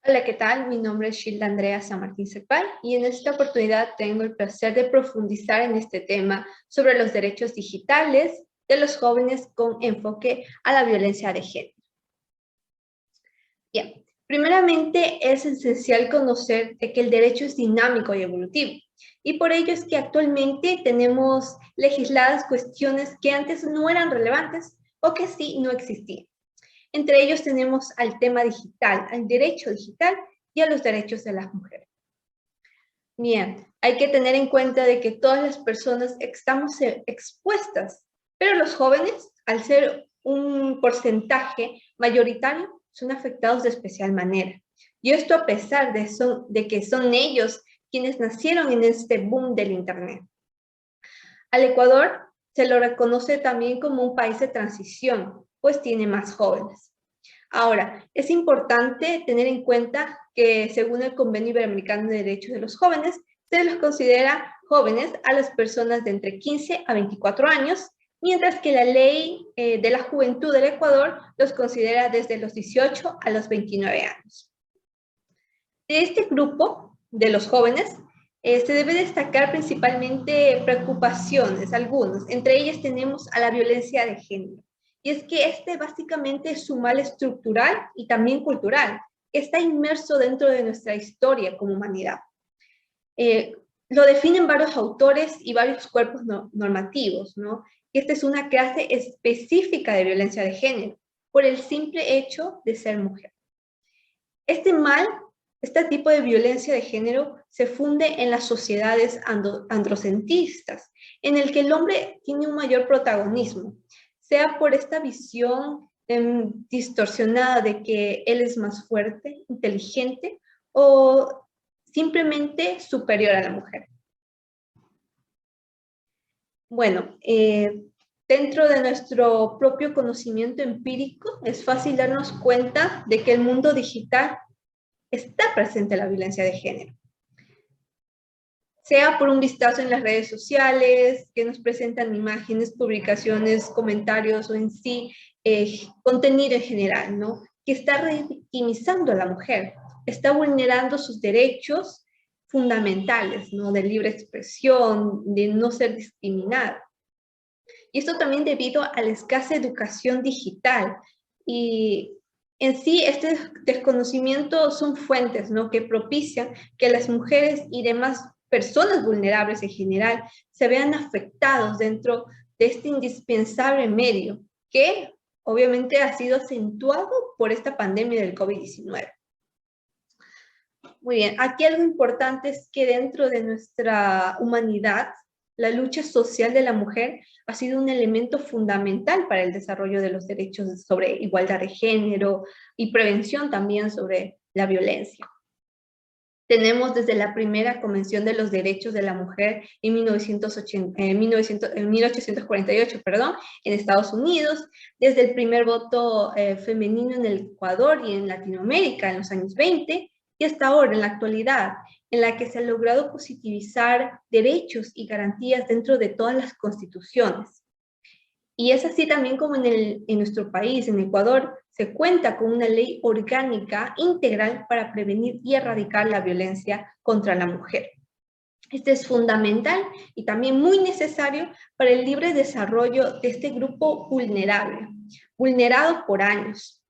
Hola, ¿qué tal? Mi nombre es Shilda Andrea San Martín Cepay y en esta oportunidad tengo el placer de profundizar en este tema sobre los derechos digitales de los jóvenes con enfoque a la violencia de género. Bien, primeramente es esencial conocer de que el derecho es dinámico y evolutivo y por ello es que actualmente tenemos legisladas cuestiones que antes no eran relevantes o que sí no existían. Entre ellos tenemos al tema digital, al derecho digital y a los derechos de las mujeres. Bien, hay que tener en cuenta de que todas las personas estamos expuestas, pero los jóvenes, al ser un porcentaje mayoritario, son afectados de especial manera. Y esto a pesar de que son ellos quienes nacieron en este boom del Internet. Al Ecuador se lo reconoce también como un país de transición, pues tiene más jóvenes. Ahora, es importante tener en cuenta que según el Convenio Iberoamericano de Derechos de los Jóvenes, se los considera jóvenes a las personas de entre 15 a 24 años, mientras que la Ley de la Juventud del Ecuador los considera desde los 18 a los 29 años. De este grupo de los jóvenes, se debe destacar principalmente preocupaciones, algunos. Entre ellas tenemos a la violencia de género. Y es que este básicamente es un mal estructural y también cultural, que está inmerso dentro de nuestra historia como humanidad. Lo definen varios autores y varios cuerpos normativos, ¿no? Esta es una clase específica de violencia de género, por el simple hecho de ser mujer. Este tipo de violencia de género se funde en las sociedades androcentistas, en el que el hombre tiene un mayor protagonismo, sea por esta visión distorsionada de que él es más fuerte, inteligente o simplemente superior a la mujer. Bueno, dentro de nuestro propio conocimiento empírico, es fácil darnos cuenta de que el mundo digital está presente la violencia de género. Sea por un vistazo en las redes sociales, que nos presentan imágenes, publicaciones, comentarios o en sí contenido en general, ¿no? Que está revictimizando a la mujer, está vulnerando sus derechos fundamentales, ¿no? De libre expresión, de no ser discriminada. Y esto también debido a la escasa educación digital. Y en sí, este desconocimiento son fuentes, ¿no? Que propician que las mujeres y demás personas vulnerables en general se vean afectados dentro de este indispensable medio que obviamente ha sido acentuado por esta pandemia del COVID-19. Muy bien, aquí algo importante es que dentro de nuestra humanidad, la lucha social de la mujer ha sido un elemento fundamental para el desarrollo de los derechos sobre igualdad de género y prevención también sobre la violencia. Tenemos desde la primera Convención de los Derechos de la Mujer en 1848, en Estados Unidos, desde el primer voto femenino en el Ecuador y en Latinoamérica en los años 20, y hasta ahora, en la actualidad, en la que se ha logrado positivizar derechos y garantías dentro de todas las constituciones. Y es así también como en nuestro país, en Ecuador, se cuenta con una ley orgánica integral para prevenir y erradicar la violencia contra la mujer. Este es fundamental y también muy necesario para el libre desarrollo de este grupo vulnerable, vulnerado por años.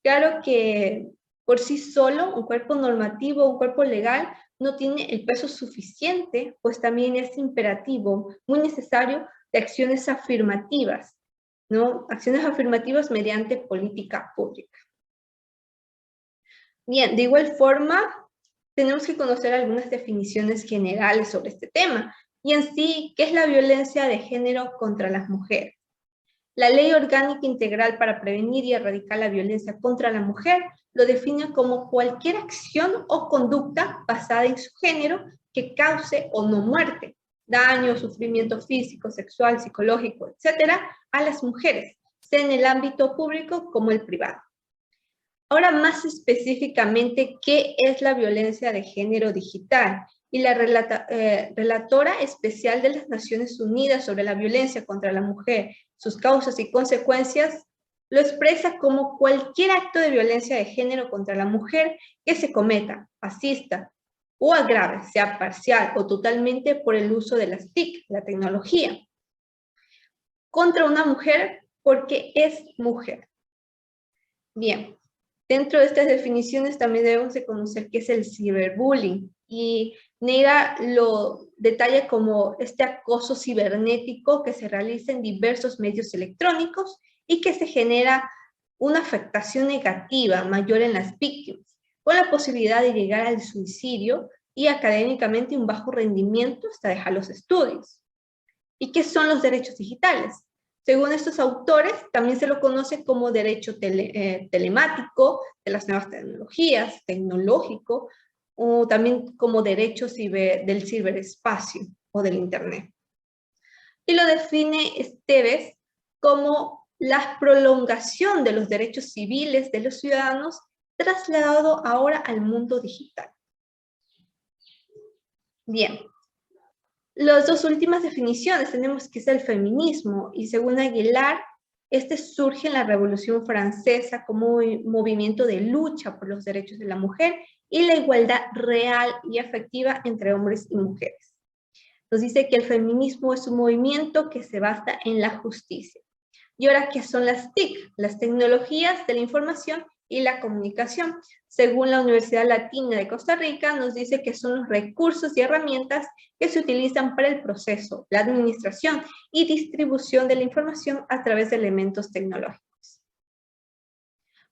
Claro que por sí solo un cuerpo normativo, un cuerpo legal, no tiene el peso suficiente, pues también es imperativo, muy necesario, de acciones afirmativas, ¿no? Acciones afirmativas mediante política pública. Bien, de igual forma, tenemos que conocer algunas definiciones generales sobre este tema, y en sí, ¿qué es la violencia de género contra las mujeres? La Ley Orgánica Integral para Prevenir y Erradicar la Violencia contra la Mujer lo define como cualquier acción o conducta basada en su género que cause o no muerte, daño, sufrimiento físico, sexual, psicológico, etcétera, a las mujeres, sea en el ámbito público como el privado. Ahora, más específicamente, ¿qué es la violencia de género digital? Y la relatora especial de las Naciones Unidas sobre la violencia contra la mujer, sus causas y consecuencias, Lo expresa como cualquier acto de violencia de género contra la mujer que se cometa, fascista o agrave, sea parcial o totalmente por el uso de las TIC, la tecnología, contra una mujer porque es mujer. Bien, dentro de estas definiciones también debemos de conocer qué es el ciberbullying, y Neira lo detalla como este acoso cibernético que se realiza en diversos medios electrónicos y que se genera una afectación negativa mayor en las víctimas, con la posibilidad de llegar al suicidio y académicamente un bajo rendimiento hasta dejar los estudios. ¿Y qué son los derechos digitales? Según estos autores, también se lo conoce como derecho telemático de las nuevas tecnologías, tecnológico, o también como derecho del ciberespacio o del Internet. Y lo define Esteves como la prolongación de los derechos civiles de los ciudadanos trasladado ahora al mundo digital. Bien. Las dos últimas definiciones tenemos que es el feminismo, y según Aguilar, este surge en la Revolución Francesa como un movimiento de lucha por los derechos de la mujer y la igualdad real y efectiva entre hombres y mujeres. Nos dice que el feminismo es un movimiento que se basa en la justicia. Y ahora, ¿qué son las TIC? Las tecnologías de la información y la comunicación. Según la Universidad Latina de Costa Rica, nos dice que son los recursos y herramientas que se utilizan para el proceso, la administración y distribución de la información a través de elementos tecnológicos.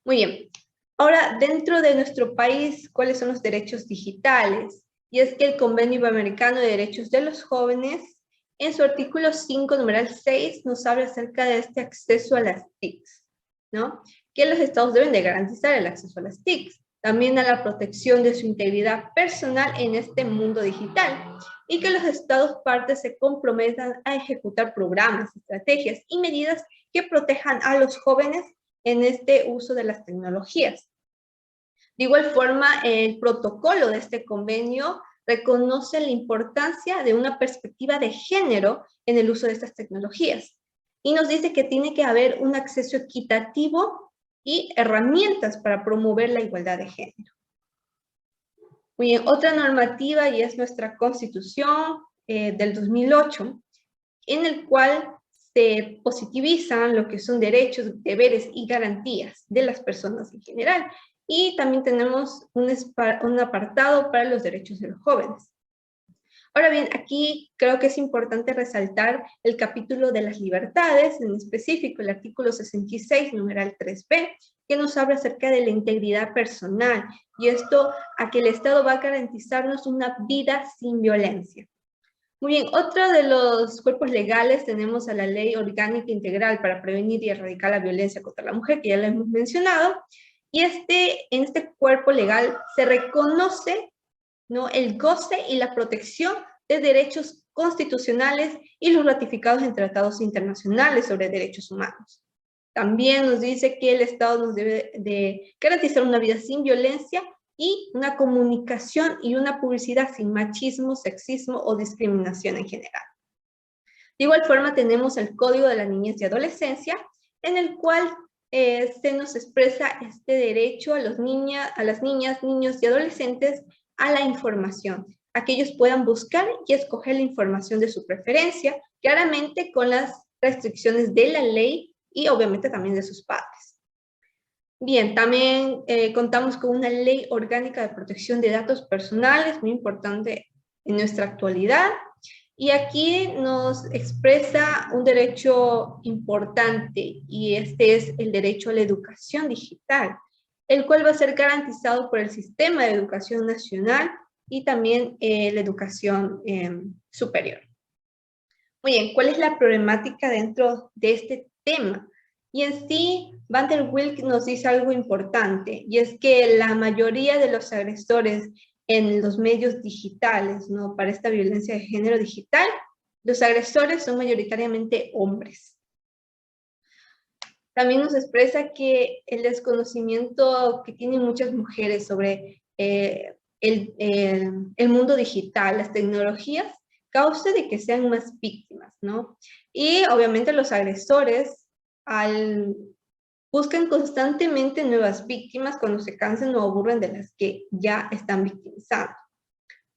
Muy bien. Ahora, dentro de nuestro país, ¿cuáles son los derechos digitales? Y es que el Convenio Iberoamericano de Derechos de los Jóvenes, en su artículo 5, numeral 6, nos habla acerca de este acceso a las TICs, ¿no? Que los estados deben de garantizar el acceso a las TICs, también a la protección de su integridad personal en este mundo digital, y que los estados partes se comprometan a ejecutar programas, estrategias y medidas que protejan a los jóvenes en este uso de las tecnologías. De igual forma, el protocolo de este convenio reconoce la importancia de una perspectiva de género en el uso de estas tecnologías, y nos dice que tiene que haber un acceso equitativo y herramientas para promover la igualdad de género. Muy bien, otra normativa, y es nuestra Constitución del 2008, en el cual se positivizan lo que son derechos, deberes y garantías de las personas en general. Y también tenemos un apartado para los derechos de los jóvenes. Ahora bien, aquí creo que es importante resaltar el capítulo de las libertades, en específico el artículo 66, numeral 3b, que nos habla acerca de la integridad personal, y esto a que el Estado va a garantizarnos una vida sin violencia. Muy bien, otro de los cuerpos legales tenemos a la Ley Orgánica Integral para Prevenir y Erradicar la Violencia contra la Mujer, que ya lo hemos mencionado, y en este cuerpo legal se reconoce, ¿no?, el goce y la protección de derechos constitucionales y los ratificados en tratados internacionales sobre derechos humanos. También nos dice que el Estado nos debe de garantizar una vida sin violencia y una comunicación y una publicidad sin machismo, sexismo o discriminación en general. De igual forma tenemos el Código de la Niñez y Adolescencia, en el cual se nos expresa este derecho a las niñas, niños y adolescentes a la información, a que ellos puedan buscar y escoger la información de su preferencia, claramente con las restricciones de la ley y obviamente también de sus padres. Bien, también contamos con una ley orgánica de protección de datos personales, muy importante en nuestra actualidad, y aquí nos expresa un derecho importante, y este es el derecho a la educación digital, el cual va a ser garantizado por el Sistema de Educación Nacional y también la educación superior. Muy bien, ¿cuál es la problemática dentro de este tema? Y en sí, Van der Wilk nos dice algo importante, y es que la mayoría de los agresores en los medios digitales, ¿no?, para esta violencia de género digital, los agresores son mayoritariamente hombres. También nos expresa que el desconocimiento que tienen muchas mujeres sobre el mundo digital, las tecnologías, causa de que sean más víctimas, ¿no? Y obviamente los agresores, al Buscan constantemente nuevas víctimas cuando se cansan o aburren de las que ya están victimizando.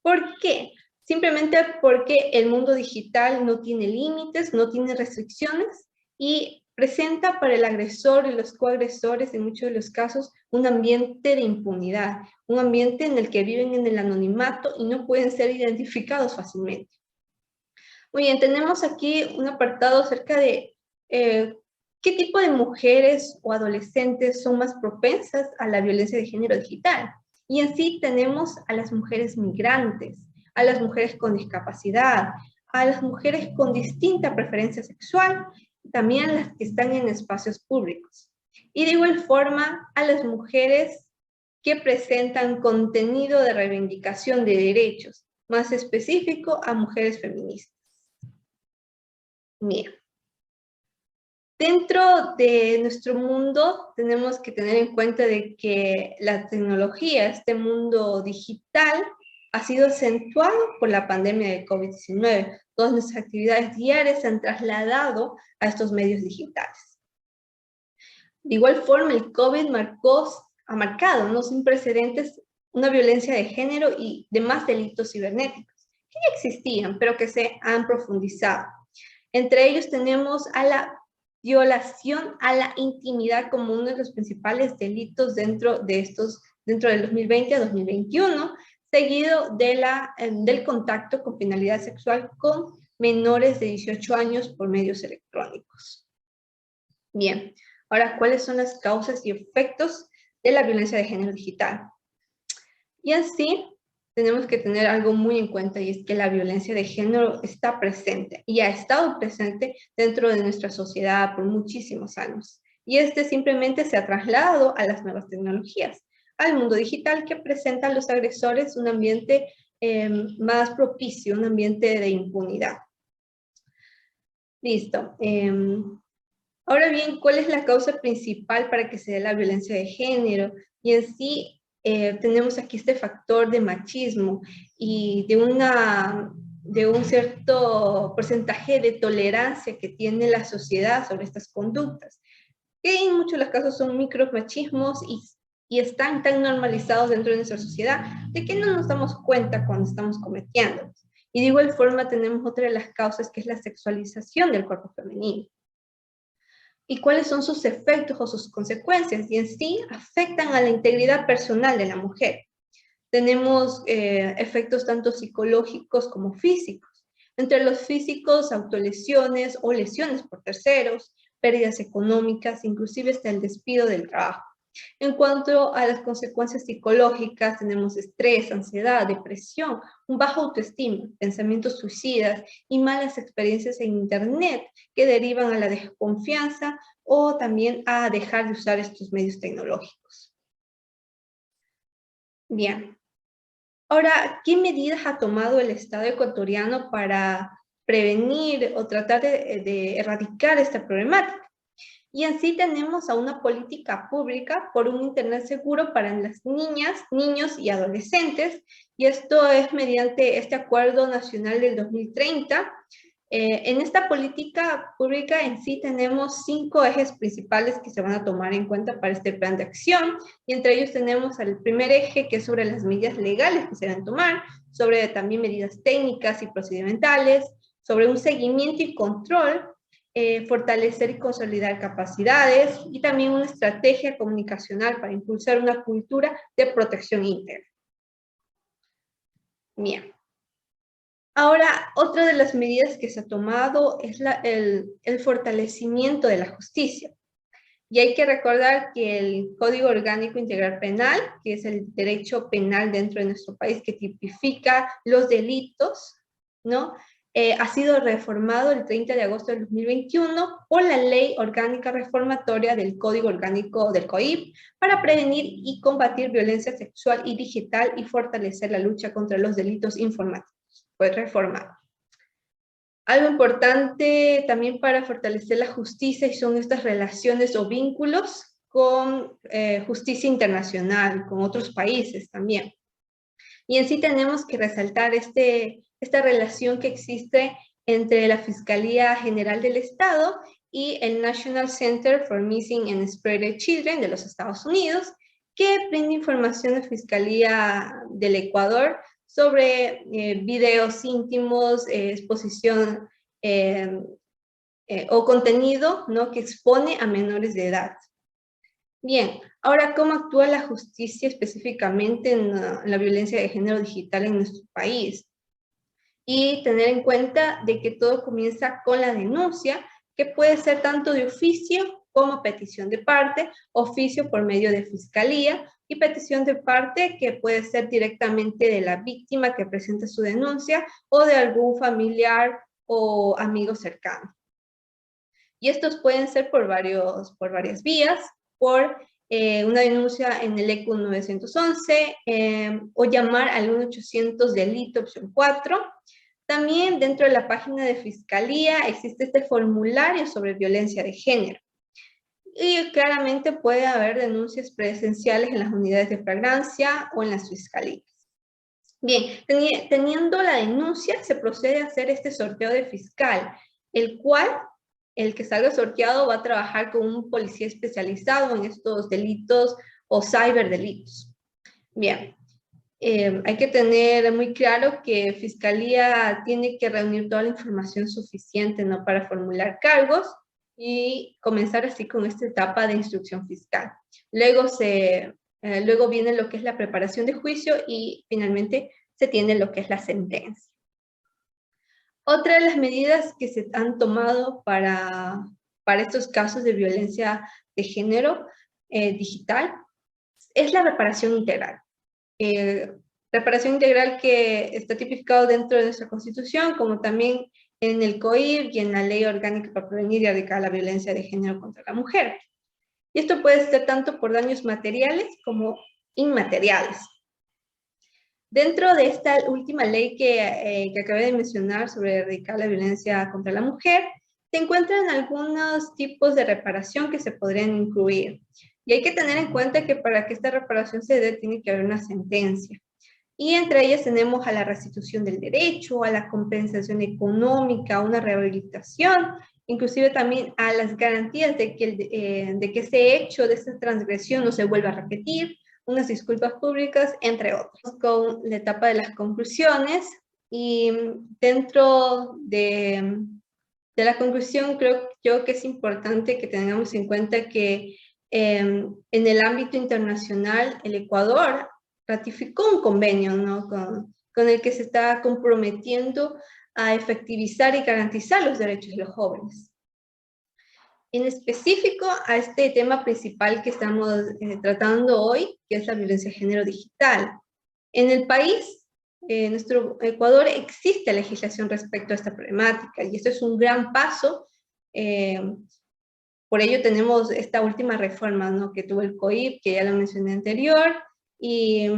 ¿Por qué? Simplemente porque el mundo digital no tiene límites, no tiene restricciones y presenta para el agresor y los coagresores en muchos de los casos un ambiente de impunidad, un ambiente en el que viven en el anonimato y no pueden ser identificados fácilmente. Muy bien, tenemos aquí un apartado acerca de qué tipo de mujeres o adolescentes son más propensas a la violencia de género digital. Y en sí tenemos a las mujeres migrantes, a las mujeres con discapacidad, a las mujeres con distinta preferencia sexual, también a las que están en espacios públicos. Y de igual forma a las mujeres que presentan contenido de reivindicación de derechos, más específico a mujeres feministas. Bien. Dentro de nuestro mundo tenemos que tener en cuenta de que la tecnología, este mundo digital, ha sido acentuado por la pandemia de COVID-19. Todas nuestras actividades diarias se han trasladado a estos medios digitales. De igual forma, el COVID ha marcado, ¿no?, sin precedentes, una violencia de género y demás delitos cibernéticos, que ya existían, pero que se han profundizado. Entre ellos tenemos a la violación a la intimidad como uno de los principales delitos dentro del 2020 a 2021, seguido del contacto con finalidad sexual con menores de 18 años por medios electrónicos. Bien, ahora, ¿cuáles son las causas y efectos de la violencia de género digital? Y así tenemos que tener algo muy en cuenta, y es que la violencia de género está presente y ha estado presente dentro de nuestra sociedad por muchísimos años. Y simplemente se ha trasladado a las nuevas tecnologías, al mundo digital, que presenta a los agresores un ambiente más propicio, un ambiente de impunidad. Listo. Ahora bien, ¿cuál es la causa principal para que se dé la violencia de género? Y en sí, tenemos aquí este factor de machismo y de un cierto porcentaje de tolerancia que tiene la sociedad sobre estas conductas, que en muchos de los casos son micromachismos y están tan normalizados dentro de nuestra sociedad de que no nos damos cuenta cuando estamos cometiéndolos. Y de igual forma tenemos otra de las causas, que es la sexualización del cuerpo femenino. ¿Y cuáles son sus efectos o sus consecuencias? Y en sí afectan a la integridad personal de la mujer. Tenemos efectos tanto psicológicos como físicos. Entre los físicos, autolesiones o lesiones por terceros, pérdidas económicas, inclusive hasta el despido del trabajo. En cuanto a las consecuencias psicológicas, tenemos estrés, ansiedad, depresión, un bajo autoestima, pensamientos suicidas y malas experiencias en Internet que derivan a la desconfianza o también a dejar de usar estos medios tecnológicos. Bien. Ahora, ¿qué medidas ha tomado el Estado ecuatoriano para prevenir o tratar de erradicar esta problemática? Y así tenemos a una política pública por un Internet seguro para las niñas, niños y adolescentes, y esto es mediante este Acuerdo Nacional del 2030. En esta política pública en sí tenemos 5 ejes principales que se van a tomar en cuenta para este plan de acción, y entre ellos tenemos el primer eje, que es sobre las medidas legales que se deben tomar, sobre también medidas técnicas y procedimentales, sobre un seguimiento y control, fortalecer y consolidar capacidades, y también una estrategia comunicacional para impulsar una cultura de protección íntegra. Bien. Ahora, otra de las medidas que se ha tomado es el fortalecimiento de la justicia. Y hay que recordar que el Código Orgánico Integral Penal, que es el derecho penal dentro de nuestro país que tipifica los delitos, ¿no?, ha sido reformado el 30 de agosto del 2021 por la Ley Orgánica Reformatoria del Código Orgánico del COIP para prevenir y combatir violencia sexual y digital y fortalecer la lucha contra los delitos informáticos. Fue reformado. Algo importante también para fortalecer la justicia son estas relaciones o vínculos con justicia internacional, con otros países también. Y en sí tenemos que resaltar esta relación que existe entre la Fiscalía General del Estado y el National Center for Missing and Exploited Children de los Estados Unidos, que brinda información a Fiscalía del Ecuador sobre videos íntimos, exposición o contenido, ¿no?, que expone a menores de edad. Bien, ahora, ¿cómo actúa la justicia específicamente en la violencia de género digital en nuestro país? Y tener en cuenta de que todo comienza con la denuncia, que puede ser tanto de oficio como petición de parte, oficio por medio de fiscalía y petición de parte que puede ser directamente de la víctima que presenta su denuncia o de algún familiar o amigo cercano. Y estos pueden ser por varias vías, por una denuncia en el ECU 911 o llamar al 1-800 delito opción 4. También dentro de la página de Fiscalía existe este formulario sobre violencia de género. Y claramente puede haber denuncias presenciales en las unidades de flagrancia o en las fiscalías. Bien, teniendo la denuncia, se procede a hacer este sorteo de fiscal, el cual, el que salga sorteado, va a trabajar con un policía especializado en estos delitos o ciberdelitos. Bien, hay que tener muy claro que Fiscalía tiene que reunir toda la información suficiente, ¿no?, para formular cargos y comenzar así con esta etapa de instrucción fiscal. Luego viene lo que es la preparación de juicio y finalmente se tiene lo que es la sentencia. Otra de las medidas que se han tomado para estos casos de violencia de género digital es la reparación integral. Reparación integral que está tipificado dentro de nuestra Constitución, como también en el COIP y en la Ley Orgánica para Prevenir y Erradicar la Violencia de Género contra la Mujer. Y esto puede ser tanto por daños materiales como inmateriales. Dentro de esta última ley que acabé de mencionar sobre erradicar la violencia contra la mujer, se encuentran algunos tipos de reparación que se podrían incluir. Y hay que tener en cuenta que para que esta reparación se dé, tiene que haber una sentencia. Y entre ellas tenemos a la restitución del derecho, a la compensación económica, a una rehabilitación, inclusive también a las garantías de que ese hecho, de esa transgresión no se vuelva a repetir, unas disculpas públicas, entre otros. Con la etapa de las conclusiones, y dentro de la conclusión creo yo que es importante que tengamos en cuenta que en el ámbito internacional el Ecuador ratificó un convenio, ¿no?, con el que se está comprometiendo a efectivizar y garantizar los derechos de los jóvenes. En específico a este tema principal que estamos tratando hoy, que es la violencia de género digital. En el país, en nuestro Ecuador, existe legislación respecto a esta problemática, y esto es un gran paso. Por ello tenemos esta última reforma, ¿no?, que tuvo el COIP, que ya lo mencioné anterior, y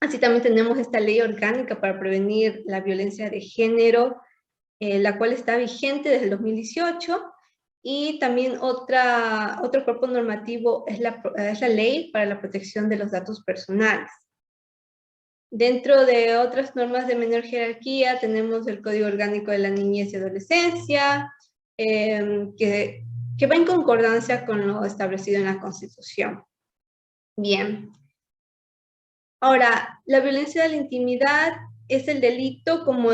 así también tenemos esta ley orgánica para prevenir la violencia de género, la cual está vigente desde el 2018, y también otro cuerpo normativo es la Ley para la Protección de los Datos Personales. Dentro de otras normas de menor jerarquía tenemos el Código Orgánico de la Niñez y Adolescencia, que va en concordancia con lo establecido en la Constitución. Bien. Ahora, la violencia de la intimidad es el delito, como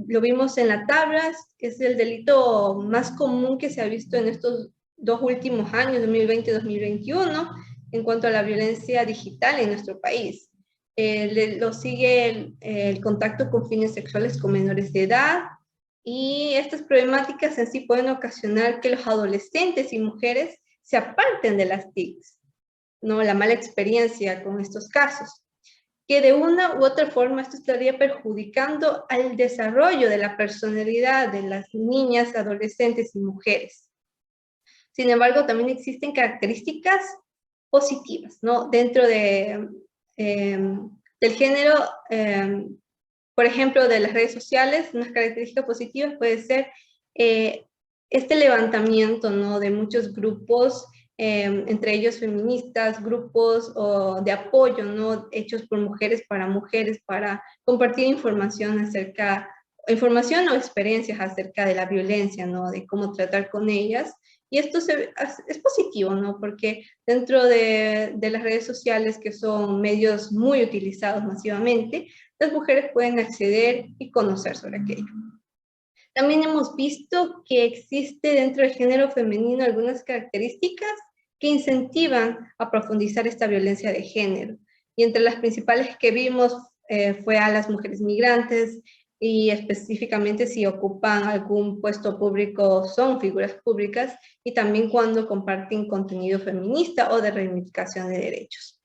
lo vimos en las tablas, es el delito más común que se ha visto en estos 2 últimos años, 2020 y 2021, en cuanto a la violencia digital en nuestro país. Lo sigue el contacto con fines sexuales con menores de edad, y estas problemáticas en sí pueden ocasionar que los adolescentes y mujeres se aparten de las TICs, ¿no?, la mala experiencia con estos casos, que de una u otra forma esto estaría perjudicando al desarrollo de la personalidad de las niñas, adolescentes y mujeres. Sin embargo, también existen características positivas, ¿no?, dentro del género. Por ejemplo, de las redes sociales, unas características positivas puede ser este levantamiento, ¿no?, de muchos grupos, entre ellos feministas, grupos de apoyo, ¿no?, hechos por mujeres, para compartir información acerca información o experiencias acerca de la violencia, ¿no? De cómo tratar con ellas. Y esto es positivo, ¿no? Porque dentro de las redes sociales, que son medios muy utilizados masivamente, las mujeres pueden acceder y conocer sobre aquello. También hemos visto que existe dentro del género femenino algunas características que incentivan a profundizar esta violencia de género. Y entre las principales que vimos fue a las mujeres migrantes, y específicamente si ocupan algún puesto público, son figuras públicas, y también cuando comparten contenido feminista o de reivindicación de derechos.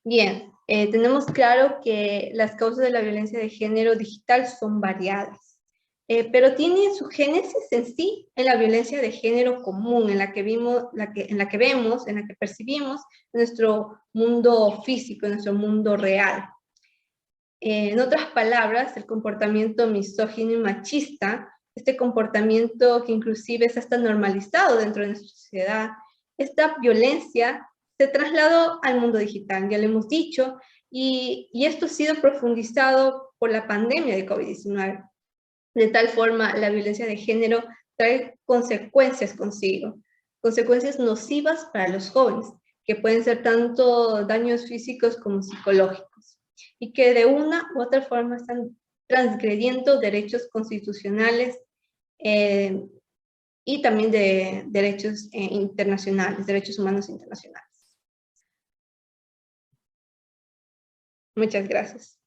Bien, tenemos claro que las causas de la violencia de género digital son variadas, pero tiene su génesis en sí en la violencia de género común, en la que vemos, en la que percibimos en nuestro mundo físico, en nuestro mundo real. En otras palabras, el comportamiento misógino y machista, este comportamiento que inclusive es hasta normalizado dentro de nuestra sociedad, esta violencia se trasladó al mundo digital, ya lo hemos dicho, y esto ha sido profundizado por la pandemia de COVID-19. De tal forma, la violencia de género trae consecuencias consigo, consecuencias nocivas para los jóvenes, que pueden ser tanto daños físicos como psicológicos, y que de una u otra forma están transgrediendo derechos constitucionales y también de derechos internacionales, derechos humanos internacionales. Muchas gracias.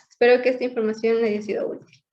Espero que esta información haya sido útil.